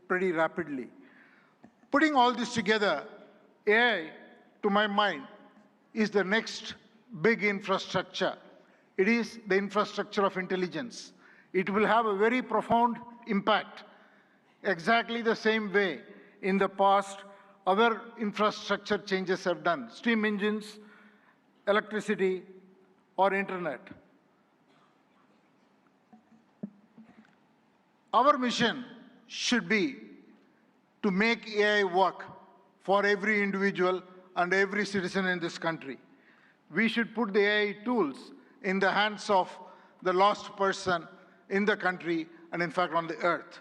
pretty rapidly. Putting all this together, AI, to my mind, is the next big infrastructure. It is the infrastructure of intelligence. It will have a very profound impact, exactly the same way in the past other infrastructure changes have done, steam engines, electricity, or internet. Our mission should be to make AI work for every individual and every citizen in this country. We should put the AI tools in the hands of the lost person in the country and, in fact, on the earth.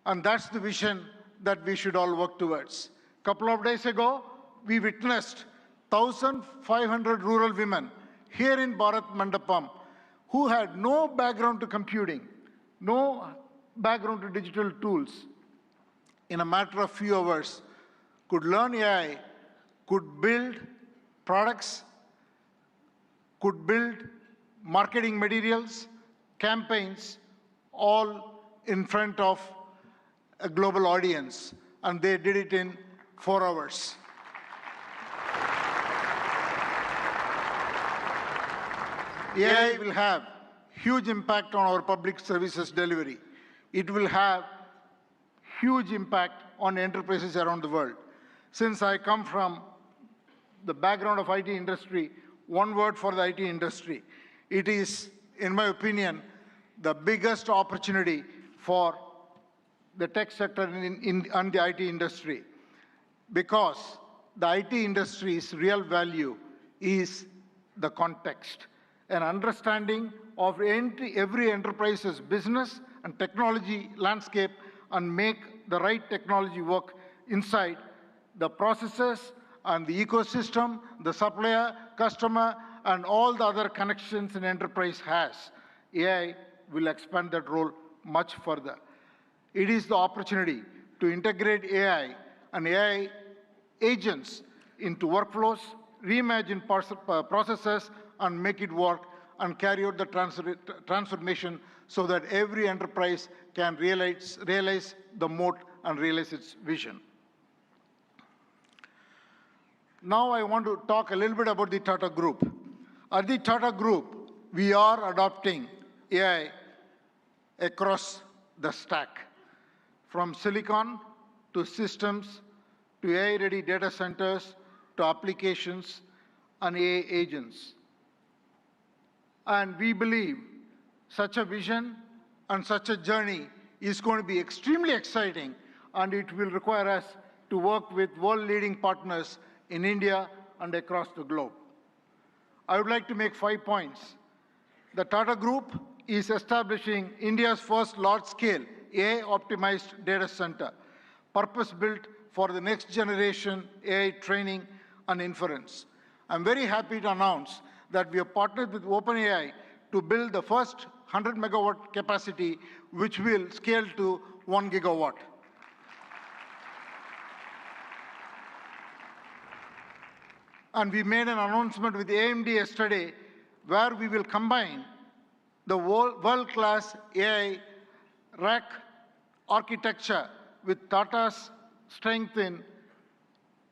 And that's the vision that we should all work towards. A couple of days ago, we witnessed 1,500 rural women here in Bharat Mandapam who had no background to computing, no background to digital tools. In a matter of few hours, could learn AI, could build products, could build marketing materials, campaigns, all in front of a global audience, and they did it in 4 hours. AI will have huge impact on our public services delivery. It will have huge impact on enterprises around the world. Since I come from the background of IT industry, one word for the IT industry, it is, in my opinion, the biggest opportunity for the tech sector and the IT industry, because the IT industry's real value is the context, an understanding of every enterprise's business and technology landscape, and make the right technology work inside the processes and the ecosystem, the supplier, customer, and all the other connections an enterprise has. AI will expand that role much further. It is the opportunity to integrate AI and AI agents into workflows, reimagine processes, and make it work, and carry out the transformation so that every enterprise can realize the moat and realize its vision. Now I want to talk a little bit about the Tata Group. At the Tata Group, we are adopting AI across the stack, from silicon to systems to AI-ready data centers to applications and AI agents. And we believe such a vision and such a journey is going to be extremely exciting, and it will require us to work with world-leading partners in India and across the globe. I would like to make 5 points. The Tata Group is establishing India's first large-scale AI-optimized data center, purpose-built for the next generation AI training and inference. I'm very happy to announce that we have partnered with OpenAI to build the first 100 megawatt capacity, which will scale to 1 gigawatt. And we made an announcement with AMD yesterday where we will combine the world-class AI rack architecture with Tata's strength in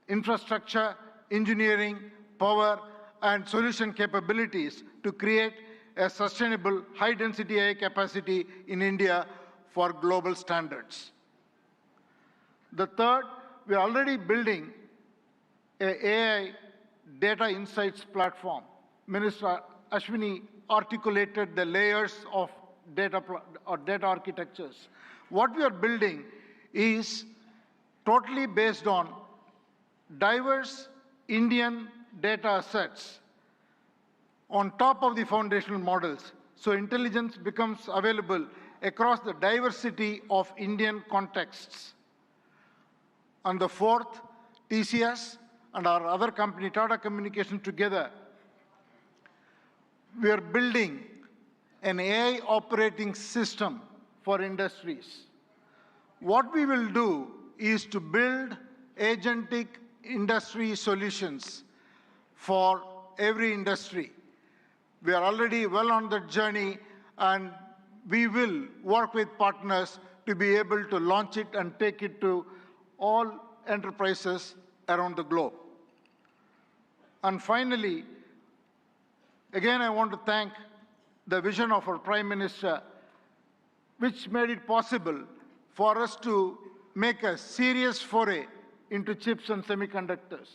infrastructure, engineering, power, and solution capabilities to create a sustainable high-density AI capacity in India for global standards. The third, we are already building an AI data insights platform. Minister Ashwini articulated the layers of data architectures. What we are building is totally based on diverse Indian data sets on top of the foundational models, so intelligence becomes available across the diversity of Indian contexts. And the fourth, TCS and our other company, Tata Communications, together, we are building an AI operating system for industries. What we will do is to build agentic industry solutions for every industry. We are already well on that journey, and we will work with partners to be able to launch it and take it to all enterprises around the globe. And finally, again, I want to thank the vision of our Prime Minister, which made it possible for us to make a serious foray into chips and semiconductors.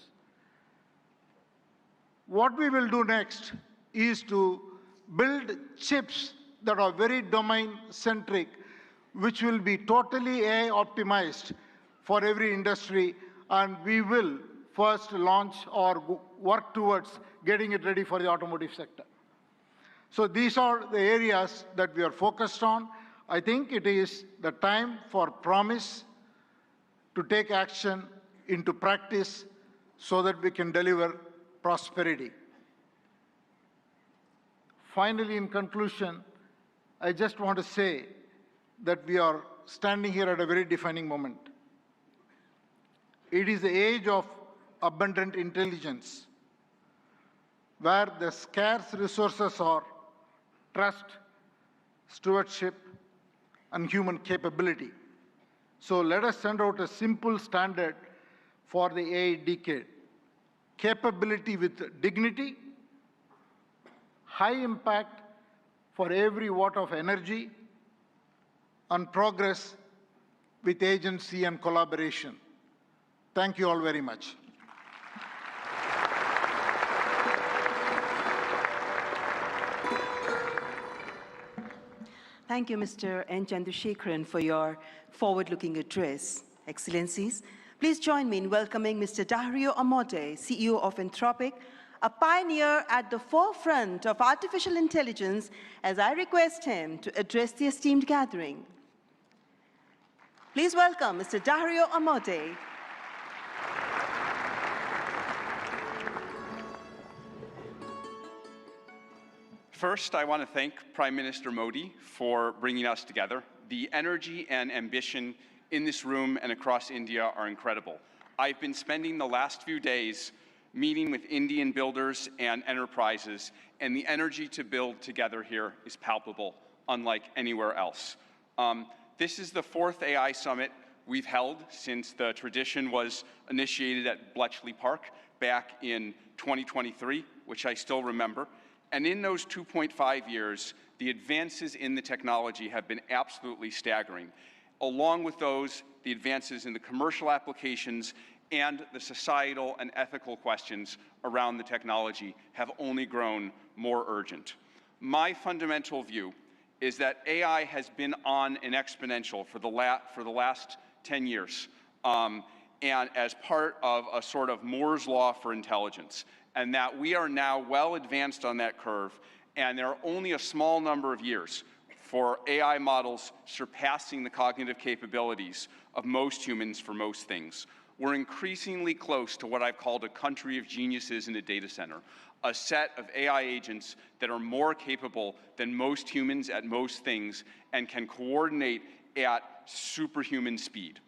What we will do next is to build chips that are very domain-centric, which will be totally AI optimized for every industry, and we will first launch or work towards getting it ready for the automotive sector. So these are the areas that we are focused on. I think it is the time for promise to take action into practice so that we can deliver prosperity. Finally, in conclusion, I just want to say that we are standing here at a very defining moment. It is the age of abundant intelligence, where the scarce resources are trust, stewardship, and human capability. So let us send out a simple standard for the AI decade. Capability with dignity, high impact for every watt of energy, and progress with agency and collaboration. Thank you all very much. Thank you, Mr. N. Chandrasekharan, for your forward-looking address. Excellencies, please join me in welcoming Mr. Dario Amodei, CEO of Anthropic, a pioneer at the forefront of artificial intelligence, as I request him to address the esteemed gathering. Please welcome Mr. Dario Amodei. First, I want to thank Prime Minister Modi for bringing us together. The energy and ambition in this room and across India are incredible. I've been spending the last few days meeting with Indian builders and enterprises, and the energy to build together here is palpable, unlike anywhere else. This is the 4th AI summit we've held since the tradition was initiated at Bletchley Park back in 2023, which I still remember. And in those 2.5 years, the advances in the technology have been absolutely staggering. Along with those, the advances in the commercial applications and the societal and ethical questions around the technology have only grown more urgent. My fundamental view is that AI has been on an exponential for the last 10 years, and as part of a sort of Moore's law for intelligence, and that we are now well advanced on that curve, and there are only a small number of years for AI models surpassing the cognitive capabilities of most humans for most things. We're increasingly close to what I've called a country of geniuses in a data center, a set of AI agents that are more capable than most humans at most things and can coordinate at superhuman speed.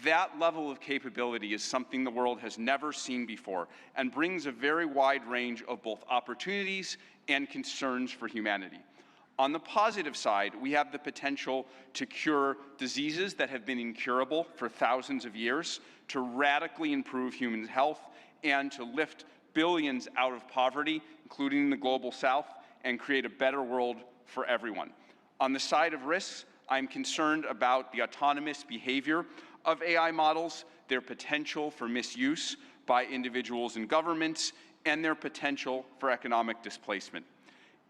That level of capability is something the world has never seen before and brings a very wide range of both opportunities and concerns for humanity. On the positive side, we have the potential to cure diseases that have been incurable for thousands of years, to radically improve human health, and to lift billions out of poverty, including the global south, and create a better world for everyone. On the side of risks, I'm concerned about the autonomous behavior of AI models, their potential for misuse by individuals and governments, and their potential for economic displacement.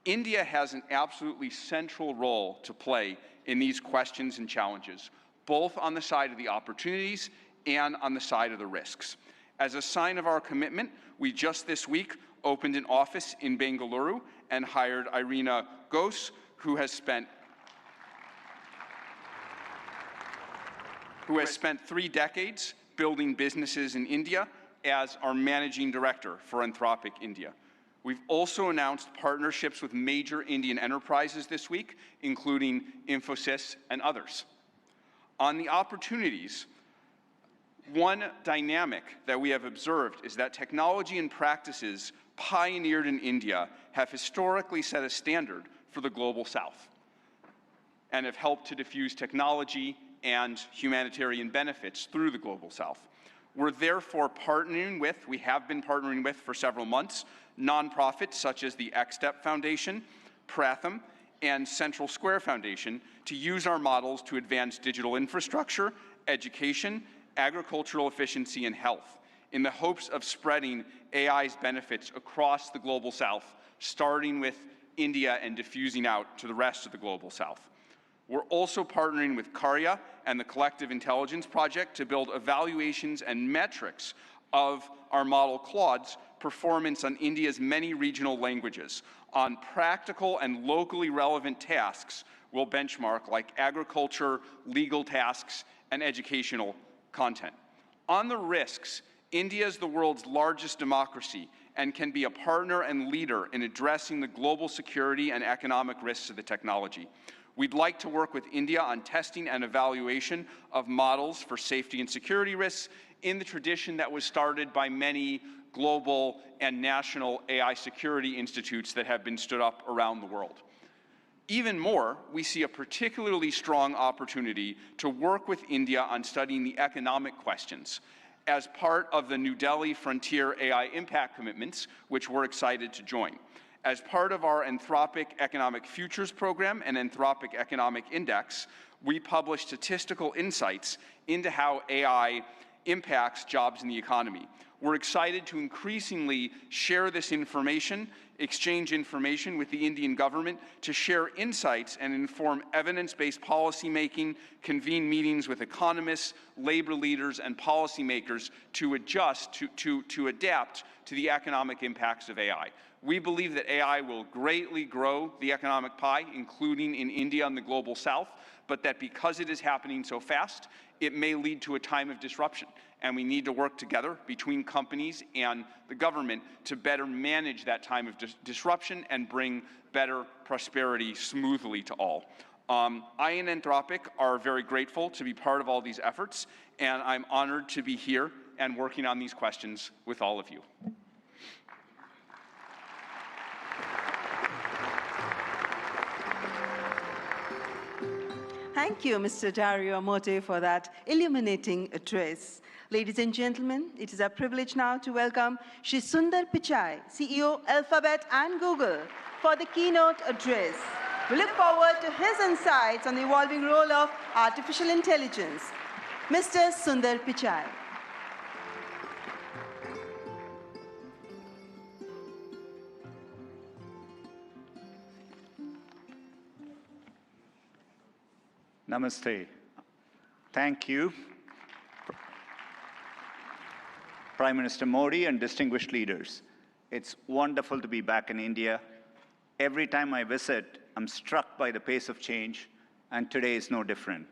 India has an absolutely central role to play in these questions and challenges, both on the side of the opportunities and on the side of the risks. As a sign of our commitment, we just this week opened an office in Bengaluru and hired Irina Ghose, who has spent 3 decades building businesses in India as our managing director for Anthropic India. We've also announced partnerships with major Indian enterprises this week, including Infosys and others. On the opportunities, one dynamic that we have observed is that technology and practices pioneered in India have historically set a standard for the global south and have helped to diffuse technology and humanitarian benefits through the Global South. We're therefore we have been partnering with for several months, nonprofits such as the X-Step Foundation, Pratham, and Central Square Foundation to use our models to advance digital infrastructure, education, agricultural efficiency, and health, in the hopes of spreading AI's benefits across the Global South, starting with India and diffusing out to the rest of the Global South. We're also partnering with Karya and the Collective Intelligence Project to build evaluations and metrics of our model Claude's performance on India's many regional languages, on practical and locally relevant tasks we'll benchmark like agriculture, legal tasks, and educational content. On the risks, India is the world's largest democracy and can be a partner and leader in addressing the global security and economic risks of the technology. We'd like to work with India on testing and evaluation of models for safety and security risks in the tradition that was started by many global and national AI security institutes that have been stood up around the world. Even more, we see a particularly strong opportunity to work with India on studying the economic questions as part of the New Delhi Frontier AI Impact Commitments, which we're excited to join. As part of our Anthropic Economic Futures Program and Anthropic Economic Index, we publish statistical insights into how AI impacts jobs in the economy. We're excited to increasingly share this information, exchange information with the Indian government to share insights and inform evidence-based policymaking, convene meetings with economists, labor leaders, and policymakers to adjust, to adapt to the economic impacts of AI. We believe that AI will greatly grow the economic pie, including in India and the Global South, but that because it is happening so fast, it may lead to a time of disruption. And we need to work together between companies and the government to better manage that time of disruption and bring better prosperity smoothly to all. I and Anthropic are very grateful to be part of all these efforts, and I'm honored to be here and working on these questions with all of you. Thank you, Mr. Dario Amodei, for that illuminating address. Ladies and gentlemen, it is our privilege now to welcome Shri Sundar Pichai, CEO, Alphabet and Google, for the keynote address. We look forward to his insights on the evolving role of artificial intelligence. Mr. Sundar Pichai. Namaste. Thank you, Prime Minister Modi and distinguished leaders. It's wonderful to be back in India. Every time I visit, I'm struck by the pace of change, and today is no different.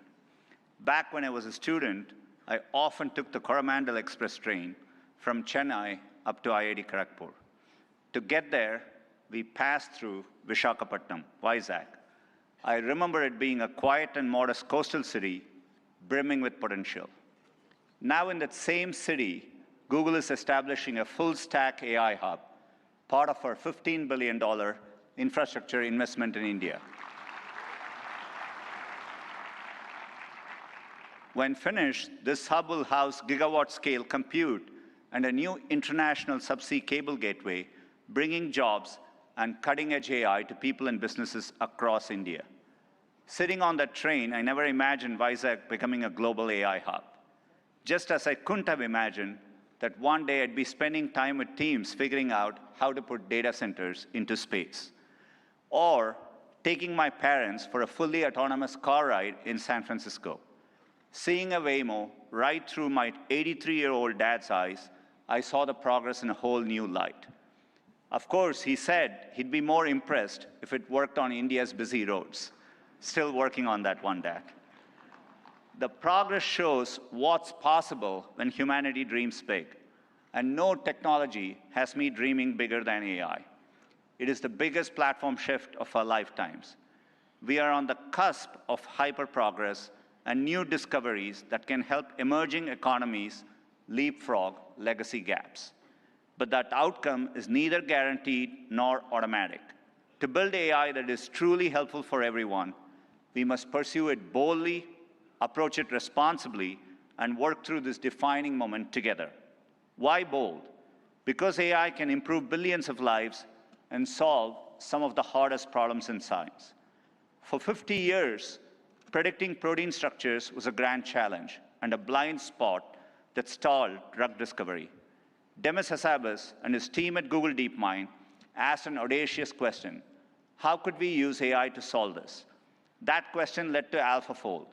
Back when I was a student, I often took the Coromandel Express train from Chennai up to IIT Kharagpur. To get there, we passed through Visakhapatnam, Vizag. I remember it being a quiet and modest coastal city, brimming with potential. Now in that same city, Google is establishing a full-stack AI hub, part of our $15 billion infrastructure investment in India. When finished, this hub will house gigawatt-scale compute and a new international subsea cable gateway, bringing jobs and cutting-edge AI to people and businesses across India. Sitting on that train, I never imagined Vizag becoming a global AI hub. Just as I couldn't have imagined that one day I'd be spending time with teams figuring out how to put data centers into space. Or taking my parents for a fully autonomous car ride in San Francisco. Seeing a Waymo right through my 83-year-old dad's eyes, I saw the progress in a whole new light. Of course, he said he'd be more impressed if it worked on India's busy roads. Still working on that one, Dad. The progress shows what's possible when humanity dreams big. And no technology has me dreaming bigger than AI. It is the biggest platform shift of our lifetimes. We are on the cusp of hyper-progress and new discoveries that can help emerging economies leapfrog legacy gaps. But that outcome is neither guaranteed nor automatic. To build AI that is truly helpful for everyone, we must pursue it boldly, approach it responsibly, and work through this defining moment together. Why bold? Because AI can improve billions of lives and solve some of the hardest problems in science. For 50 years, predicting protein structures was a grand challenge and a blind spot that stalled drug discovery. Demis Hassabis and his team at Google DeepMind asked an audacious question: how could we use AI to solve this? That question led to AlphaFold.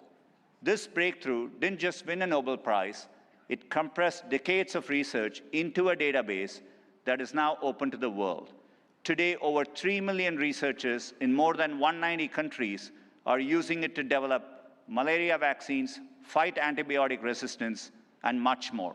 This breakthrough didn't just win a Nobel Prize, it compressed decades of research into a database that is now open to the world. Today, over 3 million researchers in more than 190 countries are using it to develop malaria vaccines, fight antibiotic resistance, and much more.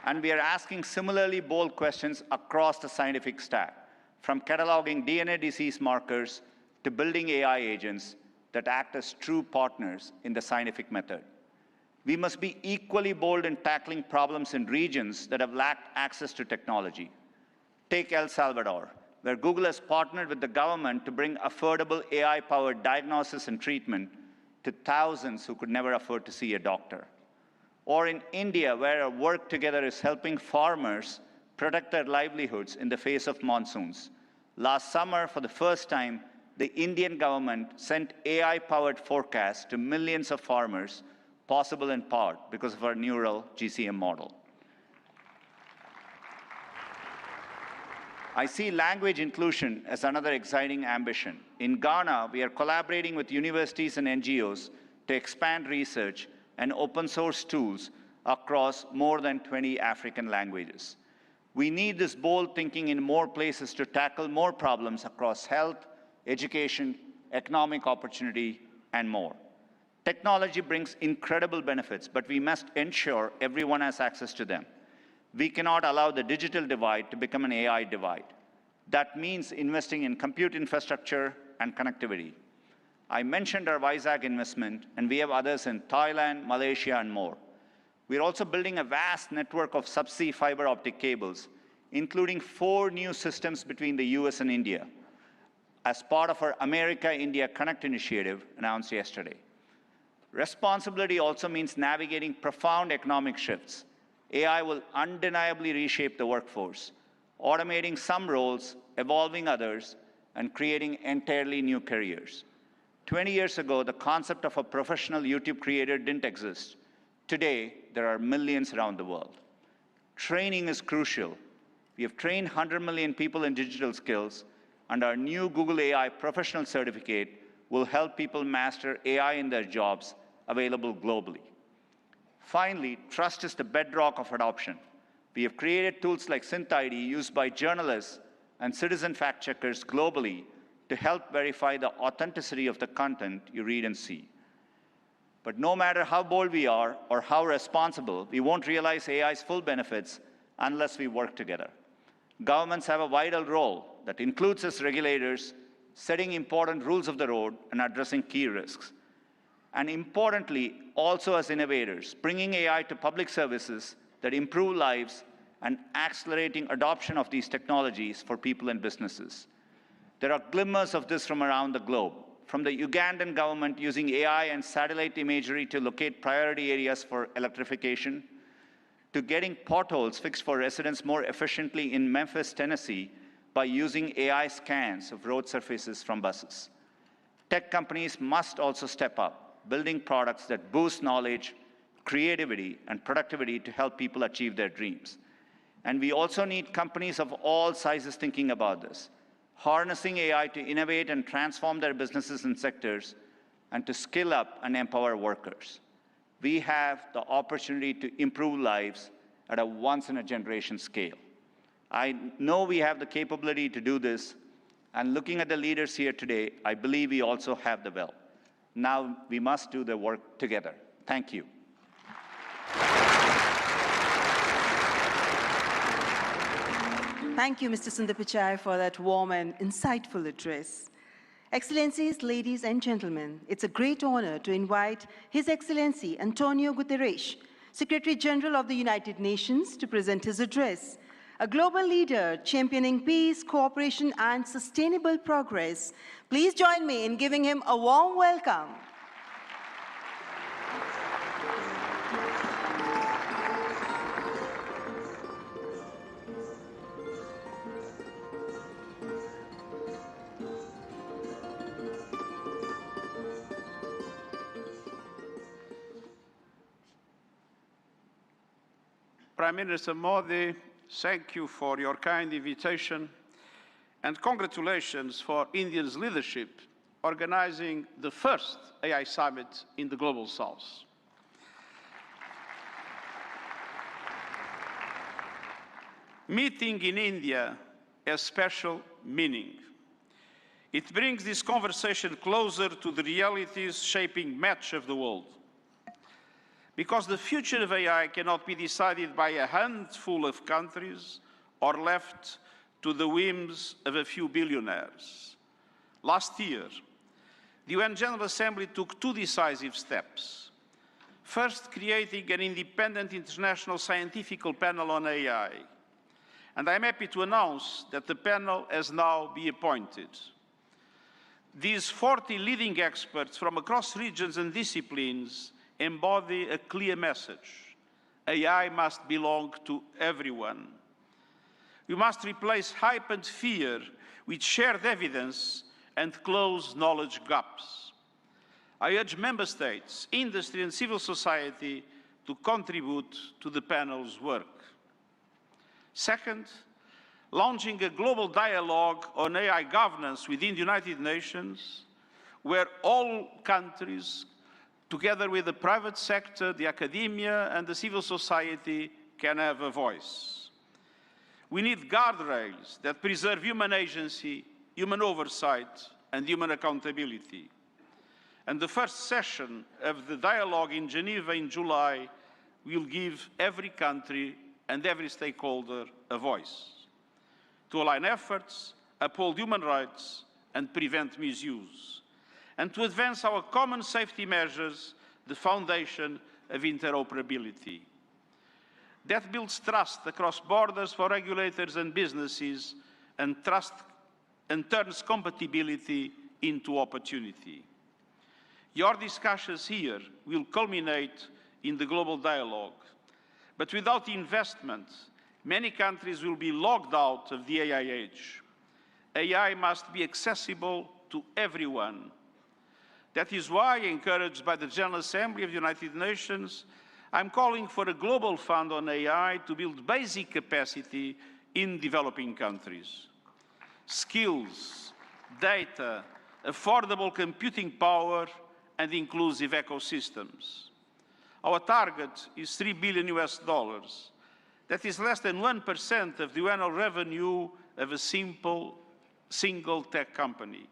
And we are asking similarly bold questions across the scientific stack, from cataloging DNA disease markers to building AI agents that act as true partners in the scientific method. We must be equally bold in tackling problems in regions that have lacked access to technology. Take El Salvador, where Google has partnered with the government to bring affordable AI-powered diagnosis and treatment to thousands who could never afford to see a doctor. Or in India, where our work together is helping farmers protect their livelihoods in the face of monsoons. Last summer, for the first time, the Indian government sent AI-powered forecasts to millions of farmers, possible in part because of our neural GCM model. I see language inclusion as another exciting ambition. In Ghana, we are collaborating with universities and NGOs to expand research and open source tools across more than 20 African languages. We need this bold thinking in more places to tackle more problems across health, education, economic opportunity, and more. Technology brings incredible benefits, but we must ensure everyone has access to them. We cannot allow the digital divide to become an AI divide. That means investing in compute infrastructure and connectivity. I mentioned our Vizag investment, and we have others in Thailand, Malaysia, and more. We're also building a vast network of subsea fiber optic cables, including 4 new systems between the US and India, as part of our America-India Connect initiative announced yesterday. Responsibility also means navigating profound economic shifts. AI will undeniably reshape the workforce, automating some roles, evolving others, and creating entirely new careers. 20 years ago, the concept of a professional YouTube creator didn't exist. Today, there are millions around the world. Training is crucial. We have trained 100 million people in digital skills, and our new Google AI Professional Certificate will help people master AI in their jobs, available globally. Finally, trust is the bedrock of adoption. We have created tools like SynthID used by journalists and citizen fact-checkers globally to help verify the authenticity of the content you read and see. But no matter how bold we are or how responsible, we won't realize AI's full benefits unless we work together. Governments have a vital role that includes as regulators, setting important rules of the road and addressing key risks. And importantly, also as innovators, bringing AI to public services that improve lives and accelerating adoption of these technologies for people and businesses. There are glimmers of this from around the globe, from the Ugandan government using AI and satellite imagery to locate priority areas for electrification, to getting potholes fixed for residents more efficiently in Memphis, Tennessee, by using AI scans of road surfaces from buses. Tech companies must also step up, building products that boost knowledge, creativity, and productivity to help people achieve their dreams. And we also need companies of all sizes thinking about this, harnessing AI to innovate and transform their businesses and sectors, and to skill up and empower workers. We have the opportunity to improve lives at a once-in-a-generation scale. I know we have the capability to do this, and looking at the leaders here today, I believe we also have the will. Now we must do the work together. Thank you. Thank you, Mr. Sundar Pichai, for that warm and insightful address. Excellencies, ladies and gentlemen, it's a great honor to invite His Excellency Antonio Guterres, Secretary General of the United Nations, to present his address. a global leader championing peace, cooperation, and sustainable progress. Please join me in giving him a warm welcome. Prime Minister Modi, thank you for your kind invitation and congratulations for India's leadership organizing the first AI summit in the Global South. Meeting in India has special meaning. It brings this conversation closer to the realities shaping much of the world. Because the future of AI cannot be decided by a handful of countries or left to the whims of a few billionaires. Last year, the UN General Assembly took two decisive steps. First, creating an independent international scientific panel on AI. And I'm happy to announce that the panel has now been appointed. These 40 leading experts from across regions and disciplines embody a clear message. AI must belong to everyone. We must replace hype and fear with shared evidence and close knowledge gaps. I urge member states, industry and civil society to contribute to the panel's work. Second, launching a global dialogue on AI governance within the United Nations, where all countries, together with the private sector, the academia, and the civil society, can have a voice. We need guardrails that preserve human agency, human oversight, and human accountability. And the first session of the dialogue in Geneva in July will give every country and every stakeholder a voice to align efforts, uphold human rights, and prevent misuse, and to advance our common safety measures, the foundation of interoperability. That builds trust across borders for regulators and businesses, and turns compatibility into opportunity. Your discussions here will culminate in the global dialogue. But without investment, many countries will be locked out of the AI age. AI must be accessible to everyone. That is why, encouraged by the General Assembly of the United Nations, I'm calling for a global fund on AI to build basic capacity in developing countries. Skills, data, affordable computing power, and inclusive ecosystems. Our target is $3 billion US. That is less than 1% of the annual revenue of a single tech company.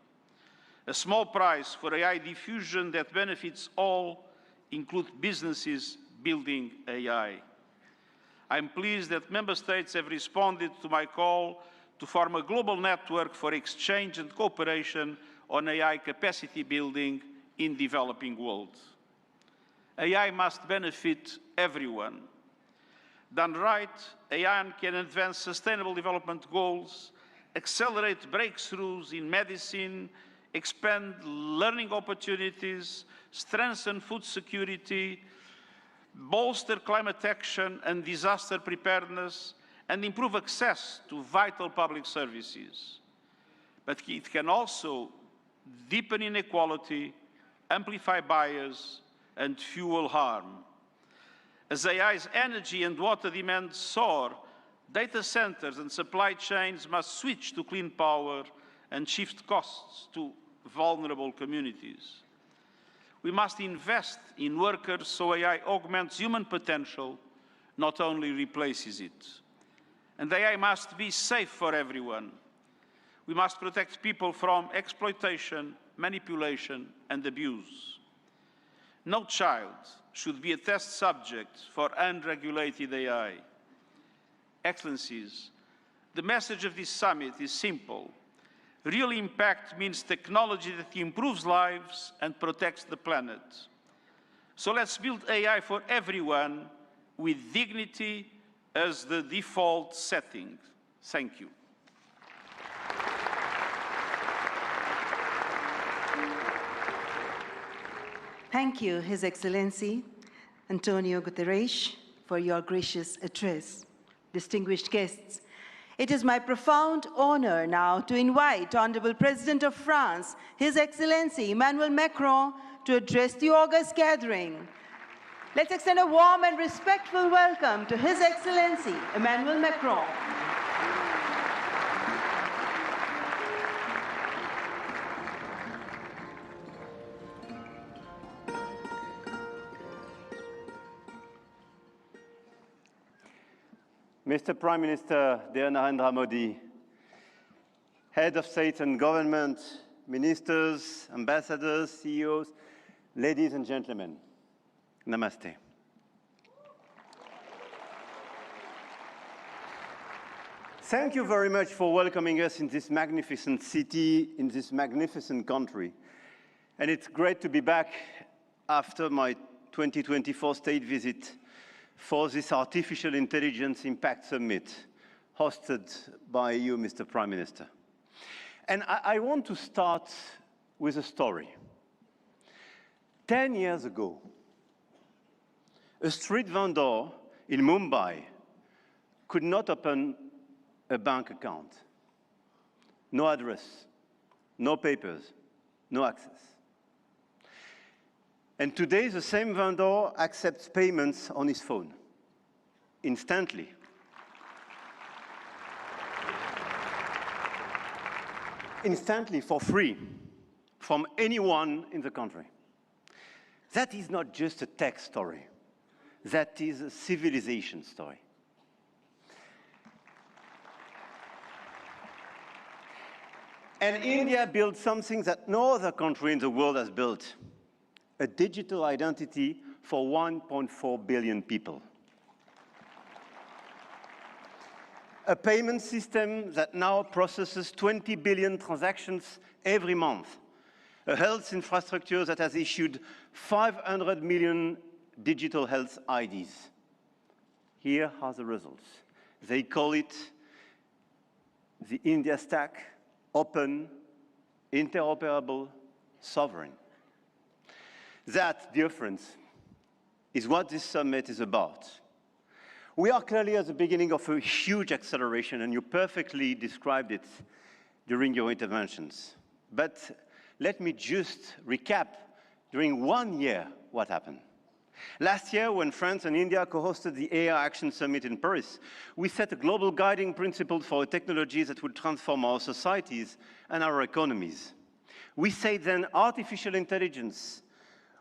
A small price for AI diffusion that benefits all, include businesses building AI. I'm pleased that member states have responded to my call to form a global network for exchange and cooperation on AI capacity building in developing world. AI must benefit everyone. Done right, AI can advance sustainable development goals, accelerate breakthroughs in medicine, expand learning opportunities, strengthen food security, bolster climate action and disaster preparedness, and improve access to vital public services. But it can also deepen inequality, amplify bias, and fuel harm. As AI's energy and water demands soar, data centers and supply chains must switch to clean power and shift costs to vulnerable communities. We must invest in workers so AI augments human potential, not only replaces it. And AI must be safe for everyone. We must protect people from exploitation, manipulation, and abuse. No child should be a test subject for unregulated AI. Excellencies, the message of this summit is simple. Real impact means technology that improves lives and protects the planet. So let's build AI for everyone with dignity, as the default setting. Thank you. Thank you, His Excellency Antonio Guterres, for your gracious address. Distinguished guests, it is my profound honor now to invite Honorable President of France, His Excellency Emmanuel Macron, to address the august gathering. Let's extend a warm and respectful welcome to His Excellency Emmanuel Macron. Mr. Prime Minister, dear Narendra Modi, Head of State and Government, Ministers, Ambassadors, CEOs, ladies and gentlemen, Namaste. Thank you very much for welcoming us in this magnificent city, in this magnificent country. And it's great to be back after my 2024 state visit for this Artificial Intelligence Impact Summit hosted by you, Mr. Prime Minister. And I want to start with a story. 10 years ago, a street vendor in Mumbai could not open a bank account. No address, no papers, no access. And today, the same vendor accepts payments on his phone, instantly. Instantly, for free, from anyone in the country. That is not just a tech story. That is a civilization story. And India built something that no other country in the world has built. A digital identity for 1.4 billion people. A payment system that now processes 20 billion transactions every month. A health infrastructure that has issued 500 million digital health IDs. Here are the results. They call it the India Stack, open, interoperable, sovereign. That, dear friends, is what this summit is about. We are clearly at the beginning of a huge acceleration, and you perfectly described it during your interventions. But let me just recap during 1 year what happened. Last year, when France and India co-hosted the AI Action Summit in Paris, we set a global guiding principle for technologies that would transform our societies and our economies. We said then artificial intelligence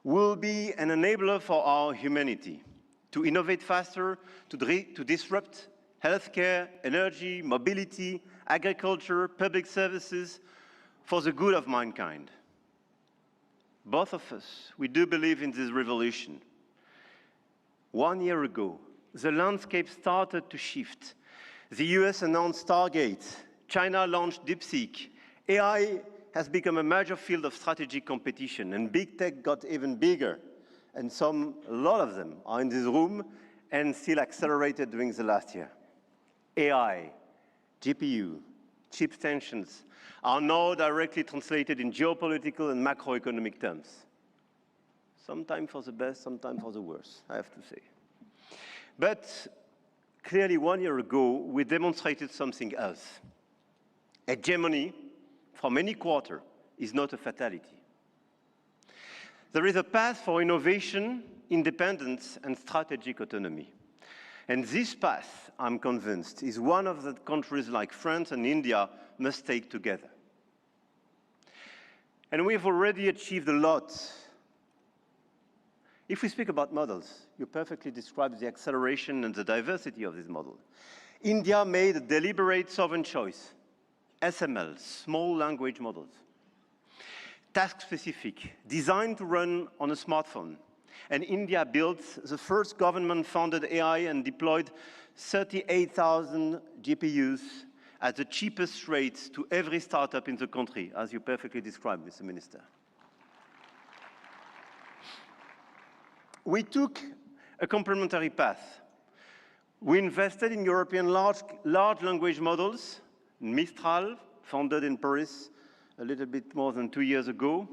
will be an enabler for our humanity to innovate faster, to disrupt healthcare, energy, mobility, agriculture, public services for the good of mankind. Both of us, we do believe in this revolution. 1 year ago, the landscape started to shift. The US announced Stargate, China launched DeepSeek, AI has become a major field of strategic competition, and big tech got even bigger. And a lot of them are in this room and still accelerated during the last year. AI, GPU, chip tensions are now directly translated in geopolitical and macroeconomic terms. Sometimes for the best, sometimes for the worst, I have to say. But clearly 1 year ago, we demonstrated something else. Hegemony from any quarter is not a fatality. There is a path for innovation, independence, and strategic autonomy. And this path, I'm convinced, is one of the countries like France and India must take together. And we've already achieved a lot. If we speak about models, you perfectly described the acceleration and the diversity of this model. India made a deliberate sovereign choice. SML, small language models. Task-specific, designed to run on a smartphone. And India built the first government-funded AI and deployed 38,000 GPUs at the cheapest rates to every startup in the country, as you perfectly described, Mr. Minister. We took a complementary path. We invested in European large language models. Mistral, founded in Paris a little bit more than 2 years ago,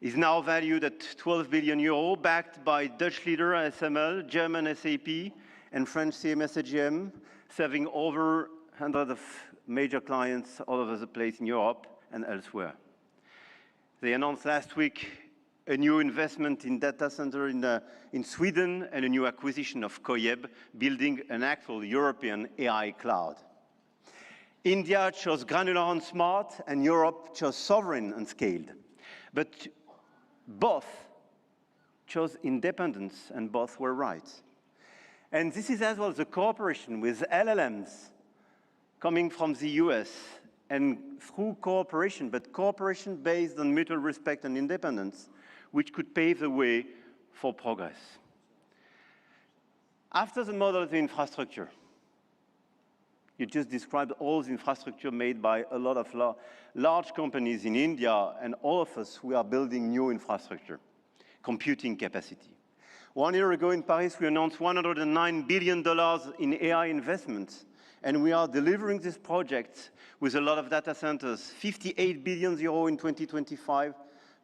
is now valued at 12 billion euro, backed by Dutch leader ASML, German SAP, and French CMS AGM, serving over hundreds of major clients all over the place in Europe and elsewhere. They announced last week a new investment in data center in Sweden and a new acquisition of Koyeb, building an actual European AI cloud. India chose granular and smart, and Europe chose sovereign and scaled. But both chose independence, and both were right. And this is as well the cooperation with LLMs coming from the US, and through cooperation, but cooperation based on mutual respect and independence, which could pave the way for progress. After the model of the infrastructure, you just described all the infrastructure made by a lot of large companies in India, and all of us, we are building new infrastructure, computing capacity. 1 year ago in Paris, we announced $109 billion in AI investments, and we are delivering this project with a lot of data centers, 58 billion euro in 2025,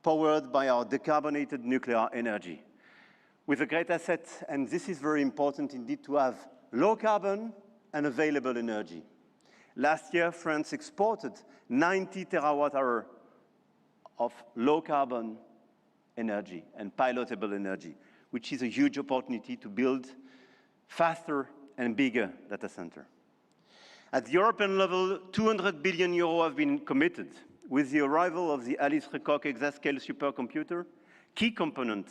powered by our decarbonated nuclear energy. With a great asset, and this is very important indeed, to have low carbon and available energy. Last year, France exported 90 terawatt-hours of low-carbon energy and pilotable energy, which is a huge opportunity to build faster and bigger data center. At the European level, 200 billion euro have been committed with the arrival of the Alice Lecoq exascale supercomputer, key component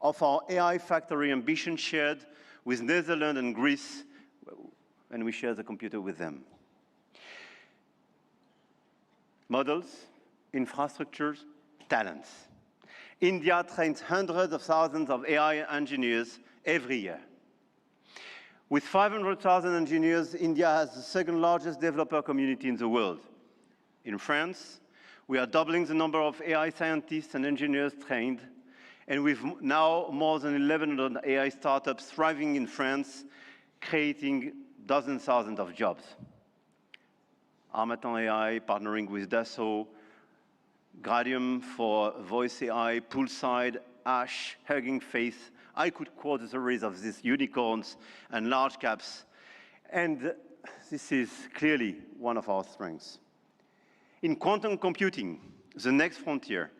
of our AI factory ambition shared with Netherlands and Greece, and we share the computer with them. Models, infrastructures, talents. India trains hundreds of thousands of AI engineers every year. With 500,000 engineers, India has the second largest developer community in the world. In France, we are doubling the number of AI scientists and engineers trained, and we've now more than 1,100 AI startups thriving in France, creating dozens, thousands of jobs. Harmattan AI partnering with Dassault, Gradium for voice AI, Poolside, Ash, Hugging Face. I could quote a series of these unicorns and large caps, and this is clearly one of our strengths. In quantum computing, the next frontier,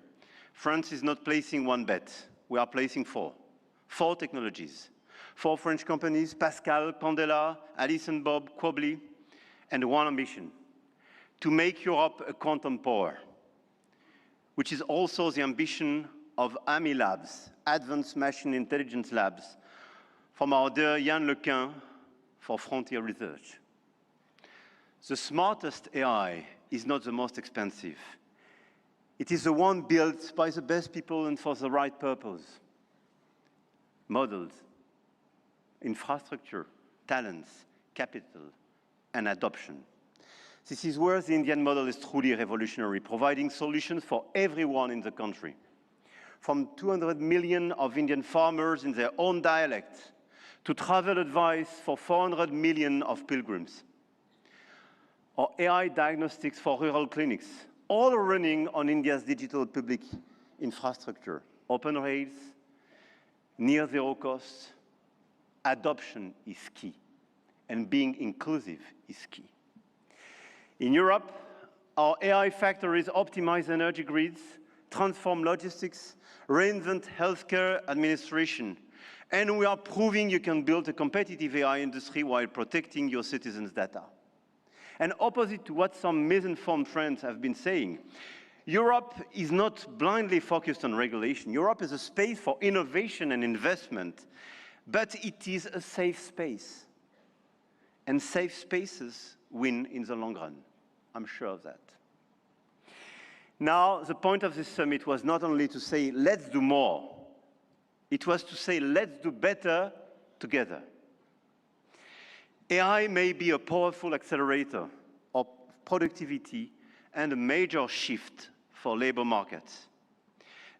France is not placing one bet. We are placing four technologies. 4 French companies, Pascal, Candela, Alice and Bob, Quobly, and one ambition, to make Europe a quantum power, which is also the ambition of AMI Labs, Advanced Machine Intelligence Labs, from our dear Yann Lequin for Frontier Research. The smartest AI is not the most expensive. It is the one built by the best people and for the right purpose. Models, infrastructure, talents, capital, and adoption. This is where the Indian model is truly revolutionary, providing solutions for everyone in the country. From 200 million of Indian farmers in their own dialect, to travel advice for 400 million of pilgrims, or AI diagnostics for rural clinics, all running on India's digital public infrastructure. Open rails, near zero cost, adoption is key, and being inclusive is key. In Europe, our AI factories optimize energy grids, transform logistics, reinvent healthcare administration, and we are proving you can build a competitive AI industry while protecting your citizens' data. And opposite to what some misinformed friends have been saying, Europe is not blindly focused on regulation. Europe is a space for innovation and investment, but it is a safe space. And safe spaces win in the long run. I'm sure of that. Now, the point of this summit was not only to say, let's do more. It was to say, let's do better together. AI may be a powerful accelerator of productivity and a major shift for labor markets.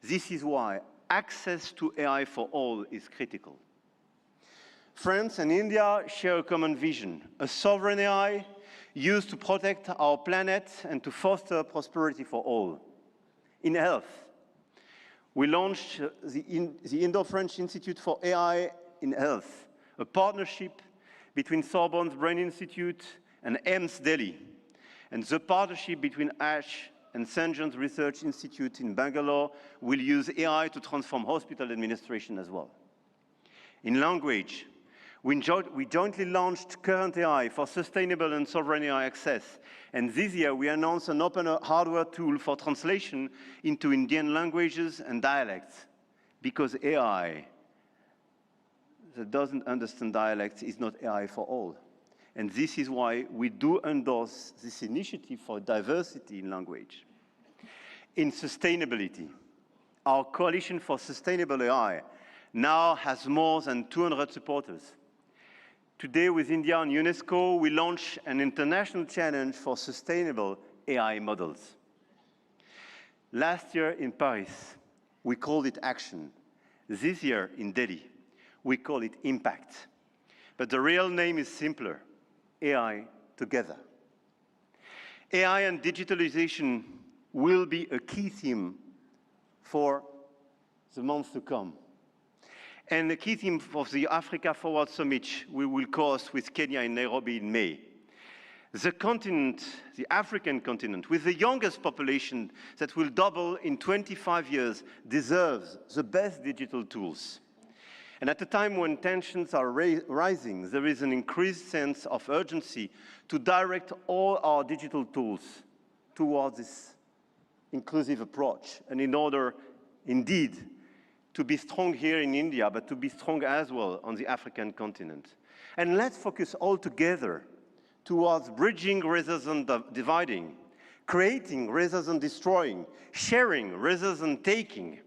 This is why access to AI for all is critical. France and India share a common vision, a sovereign AI used to protect our planet and to foster prosperity for all. In health, we launched the Indo-French Institute for AI in Health, a partnership between Sorbonne's Brain Institute and AIMS Delhi, and the partnership between ASH and St. John's Research Institute in Bangalore will use AI to transform hospital administration as well. In language, we jointly launched Current AI for sustainable and sovereign AI access. And this year, we announced an open hardware tool for translation into Indian languages and dialects, because AI that doesn't understand dialects is not AI for all. And this is why we do endorse this initiative for diversity in language. In sustainability, our Coalition for Sustainable AI now has more than 200 supporters. Today, with India and UNESCO, we launch an international challenge for sustainable AI models. Last year in Paris, we called it action. This year in Delhi, we call it impact. But the real name is simpler: AI together. AI and digitalization will be a key theme for the months to come. And the key theme of the Africa Forward Summit we will host with Kenya in Nairobi in May. The continent, the African continent, with the youngest population that will double in 25 years, deserves the best digital tools. And at a time when tensions are rising, there is an increased sense of urgency to direct all our digital tools towards this inclusive approach. And in order, indeed, to be strong here in India, but to be strong as well on the African continent. And let's focus all together towards bridging rather than dividing, creating rather than destroying, sharing rather than taking.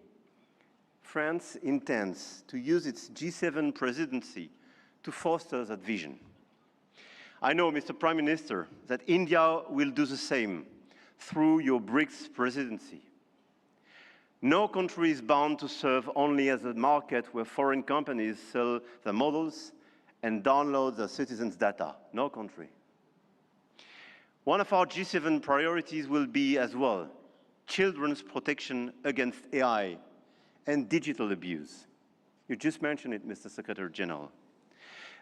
France intends to use its G7 presidency to foster that vision. I know, Mr. Prime Minister, that India will do the same through your BRICS presidency. No country is bound to serve only as a market where foreign companies sell their models and download their citizens' data. No country. One of our G7 priorities will be as well children's protection against AI and digital abuse. You just mentioned it, Mr. Secretary General.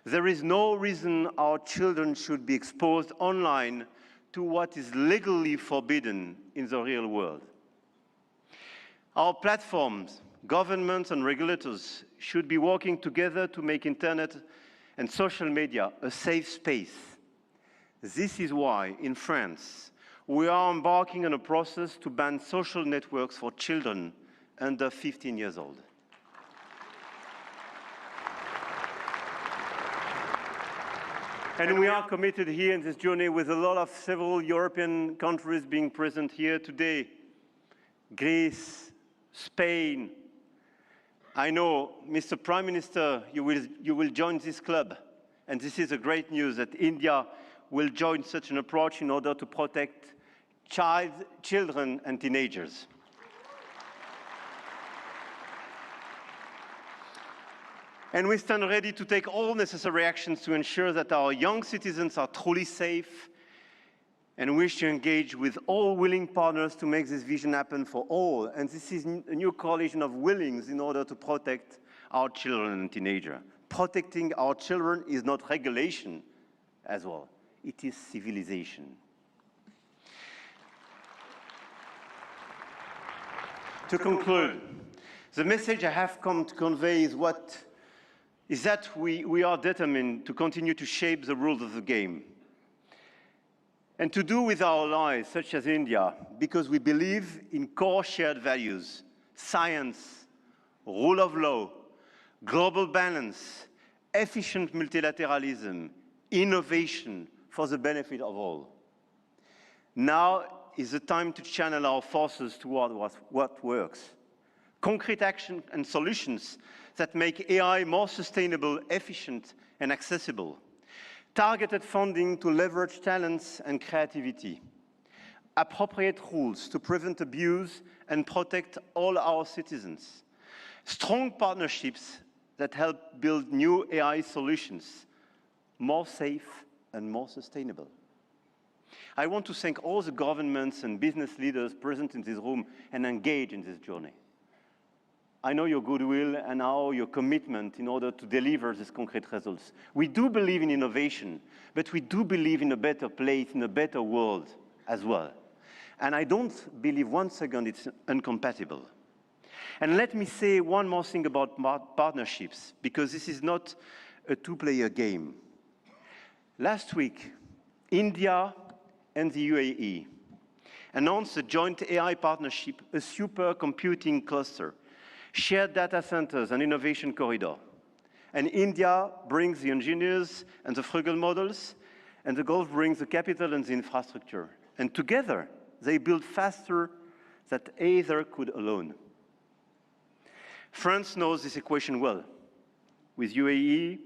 There is no reason our children should be exposed online to what is legally forbidden in the real world. Our platforms, governments and regulators should be working together to make internet and social media a safe space. This is why, in France, we are embarking on a process to ban social networks for children under 15 years old. And we are committed here in this journey with a lot of several European countries being present here today. Greece, Spain. I know, Mr. Prime Minister, you will join this club. And this is a great news that India will join such an approach in order to protect children and teenagers. And we stand ready to take all necessary actions to ensure that our young citizens are truly safe, and wish to engage with all willing partners to make this vision happen for all. And this is a new coalition of willings in order to protect our children and teenagers. Protecting our children is not regulation as well. It is civilization. To conclude, the message I have come to convey is that we are determined to continue to shape the rules of the game. And to do with our allies, such as India, because we believe in core shared values: science, rule of law, global balance, efficient multilateralism, innovation for the benefit of all. Now is the time to channel our forces toward what works. Concrete action and solutions that make AI more sustainable, efficient, and accessible. Targeted funding to leverage talents and creativity. Appropriate rules to prevent abuse and protect all our citizens. Strong partnerships that help build new AI solutions, more safe and more sustainable. I want to thank all the governments and business leaders present in this room and engaged in this journey. I know your goodwill and now your commitment in order to deliver these concrete results. We do believe in innovation, but we do believe in a better place, in a better world as well. And I don't believe one second it's incompatible. And let me say one more thing about partnerships, because this is not a two-player game. Last week, India and the UAE announced a joint AI partnership, a supercomputing cluster, shared data centers and innovation corridor. And India brings the engineers and the frugal models, and the Gulf brings the capital and the infrastructure. And together, they build faster than either could alone. France knows this equation well. With UAE,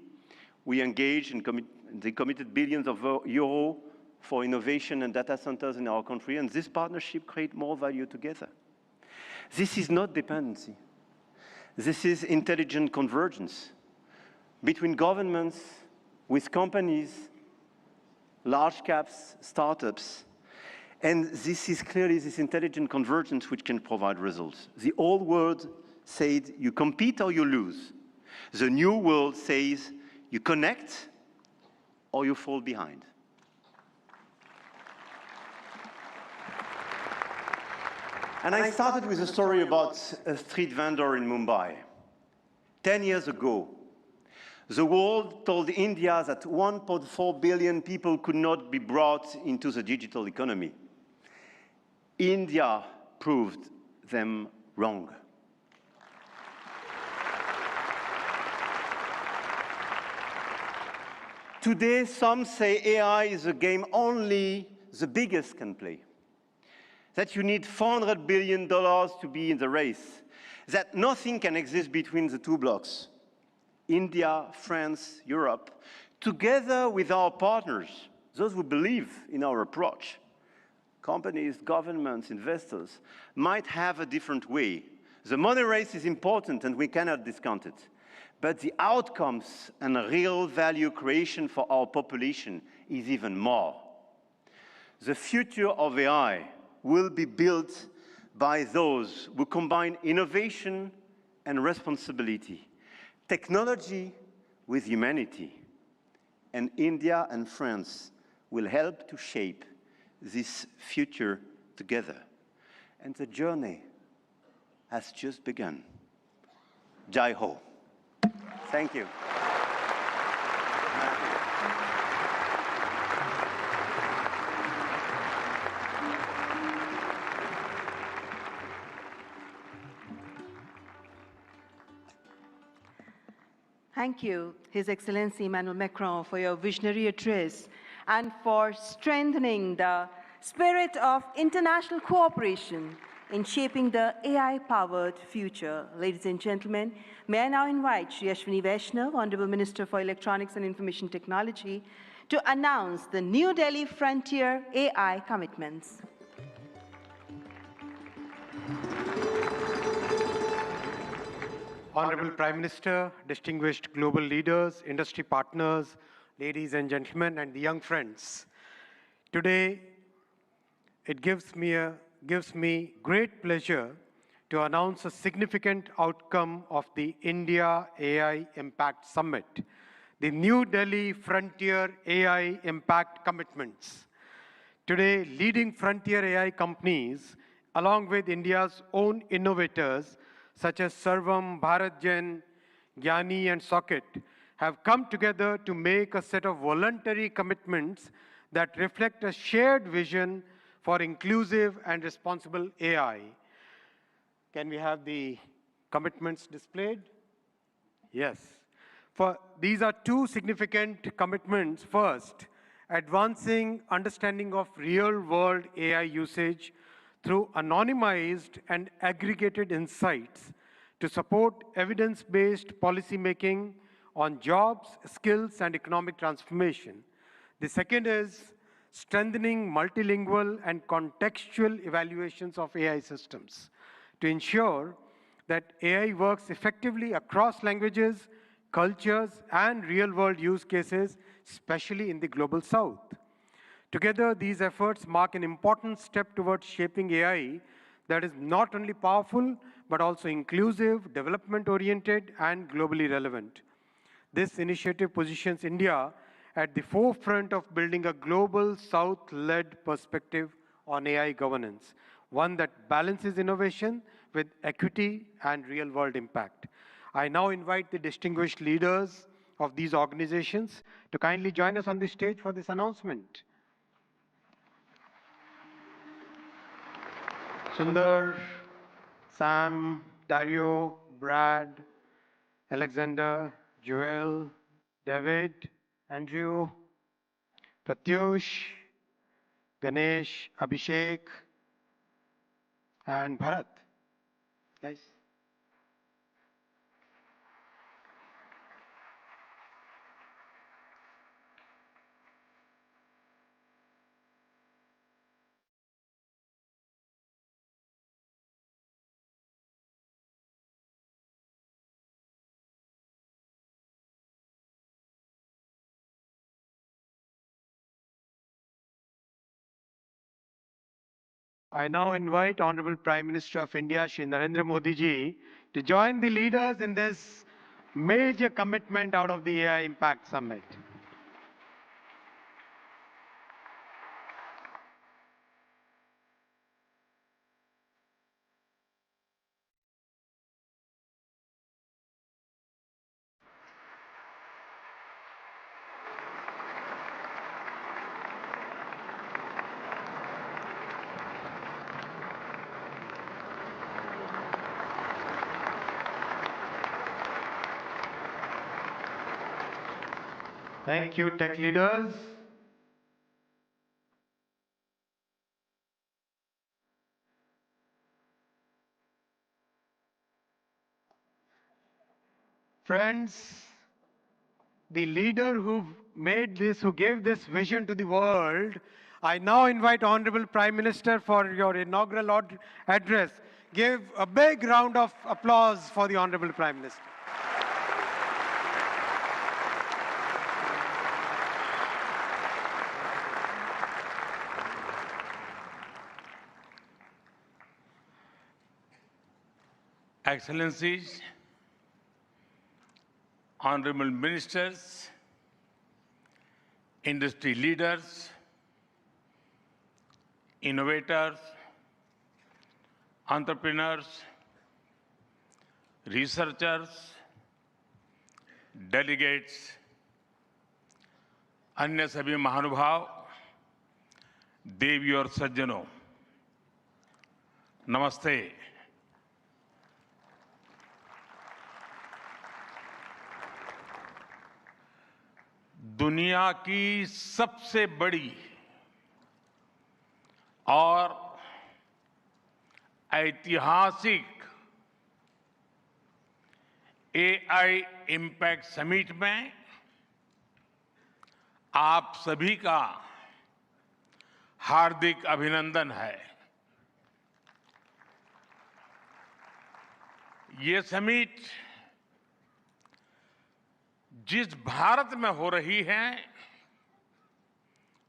we engaged and they committed billions of euros for innovation and data centers in our country, and this partnership creates more value together. This is not dependency. This is intelligent convergence between governments, with companies, large caps, startups, and this is clearly this intelligent convergence which can provide results. The old world said you compete or you lose. The new world says you connect or you fall behind. And I started with a story about a street vendor in Mumbai. 10 years ago, the world told India that 1.4 billion people could not be brought into the digital economy. India proved them wrong. Today, some say AI is a game only the biggest can play. That you need $400 billion to be in the race. That nothing can exist between the two blocks. India, France, Europe, together with our partners, those who believe in our approach, companies, governments, investors, might have a different way. The money race is important and we cannot discount it. But the outcomes and real value creation for our population is even more. The future of AI will be built by those who combine innovation and responsibility, technology with humanity. And India and France will help to shape this future together. And the journey has just begun. Jai Ho. Thank you. Thank you, His Excellency Emmanuel Macron, for your visionary address and for strengthening the spirit of international cooperation in shaping the AI-powered future. Ladies and gentlemen, may I now invite Shri Ashwini Vaishnav, Honorable Minister for Electronics and Information Technology, to announce the New Delhi Frontier AI commitments. Honorable Prime Minister, distinguished global leaders, industry partners, ladies and gentlemen, and the young friends. Today, it gives me great pleasure to announce a significant outcome of the India AI Impact Summit, the New Delhi Frontier AI Impact Commitments. Today, leading frontier AI companies, along with India's own innovators, such as Sarvam, BharatGen, Gyani, and Socket, have come together to make a set of voluntary commitments that reflect a shared vision for inclusive and responsible AI. Can we have the commitments displayed? Yes. These are two significant commitments. First, advancing understanding of real-world AI usage through anonymized and aggregated insights to support evidence-based policymaking on jobs, skills, and economic transformation. The second is strengthening multilingual and contextual evaluations of AI systems to ensure that AI works effectively across languages cultures, and real-world use cases, especially in the global south. Together, these efforts mark an important step towards shaping AI that is not only powerful, but also inclusive, development-oriented, and globally relevant. This initiative positions India at the forefront of building a global South-led perspective on AI governance, one that balances innovation with equity and real-world impact. I now invite the distinguished leaders of these organizations to kindly join us on the stage for this announcement. Sundar, Sam, Dario, Brad, Alexander, Joel, David, Andrew, Pratyush, Ganesh, Abhishek, and Bharat. Guys. I now invite Honorable Prime Minister of India, Shri Narendra Modi ji, to join the leaders in this major commitment out of the AI Impact Summit. Thank you, tech leaders. Friends, the leader who made this, who gave this vision to the world, I now invite Honorable Prime Minister for your inaugural address. Give a big round of applause for the Honorable Prime Minister. Excellencies, honorable ministers, industry leaders, innovators, entrepreneurs, researchers, delegates, अन्य सभी महानुभाव, देवी और सज्जनों, नमस्ते। दुनिया की सबसे बड़ी और ऐतिहासिक एआई इम्पैक्ट समिट में आप सभी का हार्दिक अभिनंदन है। ये समिट जिस भारत में हो रही है,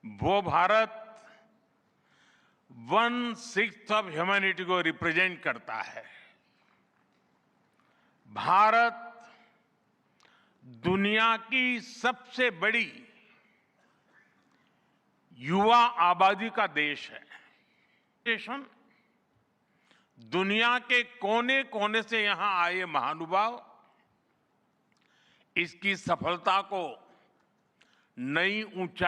वो भारत 1/6 ऑफ ह्यूमैनिटी को रिप्रेजेंट करता है। भारत दुनिया की सबसे बड़ी युवा आबादी का देश है। दुनिया के कोने कोने से यहां आए महानुभाव इसकी सफलता को नई ऊंचाई